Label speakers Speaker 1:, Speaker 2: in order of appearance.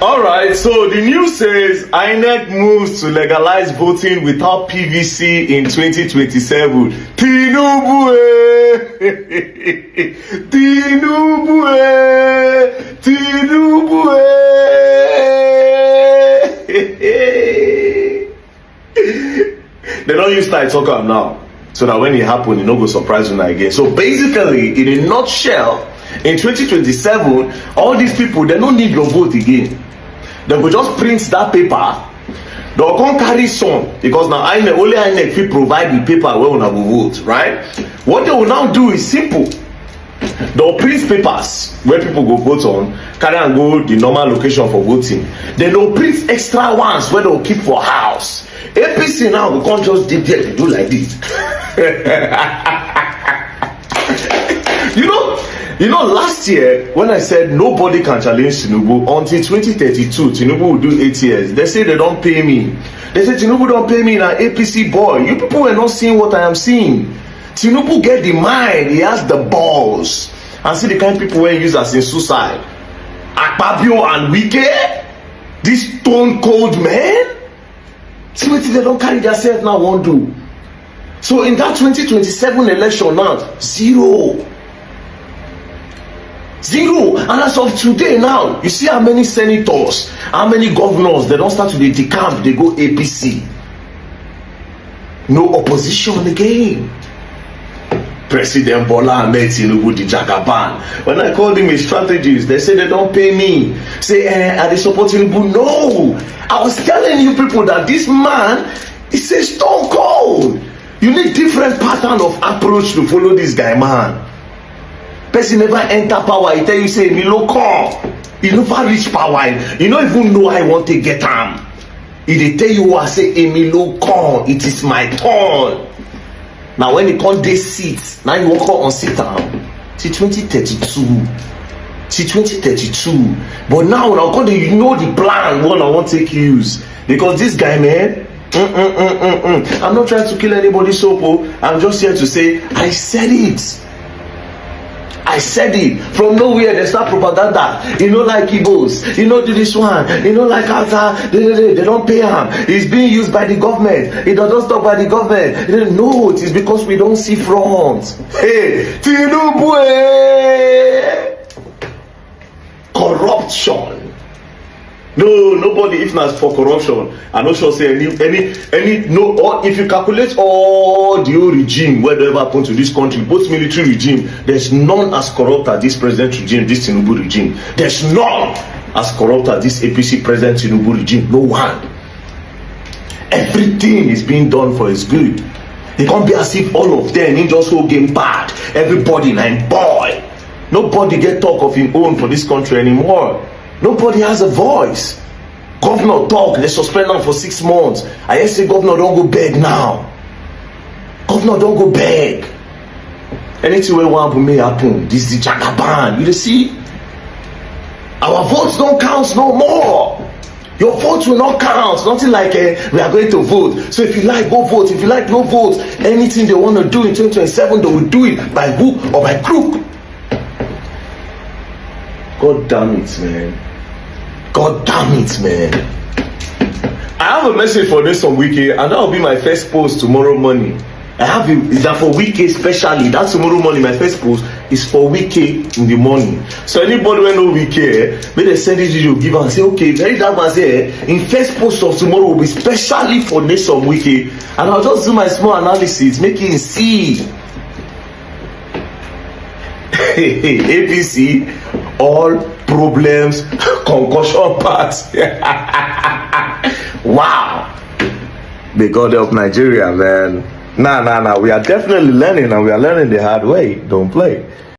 Speaker 1: All right, so the news says INEC moves to legalize voting without PVC in 2027. Tinubu, Tinubu, Tinubu. They don't use that talk am now, so that when it happen, it no go surprise you again. So basically, in a nutshell, in 2027, all these people, they don't need your vote again. They will just print that paper. They'll come carry some, because now only INEC will provide the paper where una go vote, right? What they will now do is simple. They'll print papers where people go vote on, carry and go the normal location for voting. Then they'll print extra ones where they'll keep for house. APC now we can't just dip there to do like this. You know, last year when I said nobody can challenge Tinubu until 2032, Tinubu will do 8 years. They say they don't pay me. They say Tinubu don't pay me, na APC boy. You people are not seeing what I am seeing. Tinubu get the mind, he has the balls. And see the kind of people who use as in suicide. Akpabio and Wike, this stone cold man. See what they don't carry themselves now won't do. So in that 2027 election now, zero. And as of today now, you see how many senators, how many governors, they don't start to the decamp, they go APC. No opposition again. President Bola Ahmed Tinubu the Jagaban. When I called him a strategist, they say they don't pay me. Say, are they supporting Tinubu? No. I was telling you people that this man is a stone cold. You need different pattern of approach to follow this guy, man. Person never enter power, he tell you say me no come. You never reach power. You don't even know I want to get him. He dey tell you what I say, Emilio come, it is my turn. Now when he come dey sit, now you walk on sit down till 2032. Till 2032. But now you know the plan one I want to take use. Because this guy, man, I'm not trying to kill anybody's soul. I'm just here to say I said it. I said it. From nowhere they start propaganda. You know, like Igbos, you know, do this one, you know, like Hausa, they don't pay him. It's being used by the government. It doesn't stop by the government. No, it is because we don't see front. Hey, Tinubu, corruption. No, nobody, if not for corruption, I'm not sure say any no, or if you calculate all the old regime where they ever happened to this country, both military regime, there's none as corrupt as this president regime, this Tinubu regime. There's none as corrupt as this APC president Tinubu regime. No one. Everything is being done for his good. It can't be as if all of them in just whole game bad. Everybody like boy. Nobody get talk of him own for this country anymore. Nobody has a voice. Governor talk, they suspend them for 6 months. I say governor don't go beg now. Governor don't go beg. Anything we want may happen. This is the Jagaban. You see? Our votes don't count no more. Your votes will not count. Nothing like we are going to vote. So if you like, go vote. If you like, no vote. Anything they want to do in 2027, they will do it by hook or by crook. God damn it, man. God damn it, man. I have a message for this on Wiki, and that will be my first post tomorrow morning. I have it, is that for Wiki especially. That tomorrow morning, my first post is for Wiki in the morning. So anybody who know Wiki, may they send this video, give and say, okay, very that man say, in first post of tomorrow will be specially for Nation Wiki, and I'll just do my small analysis, make it see. APC, all problems, concussion parts. Wow. They got help Nigeria, man. Nah. We are definitely learning, and we are learning the hard way. Don't play.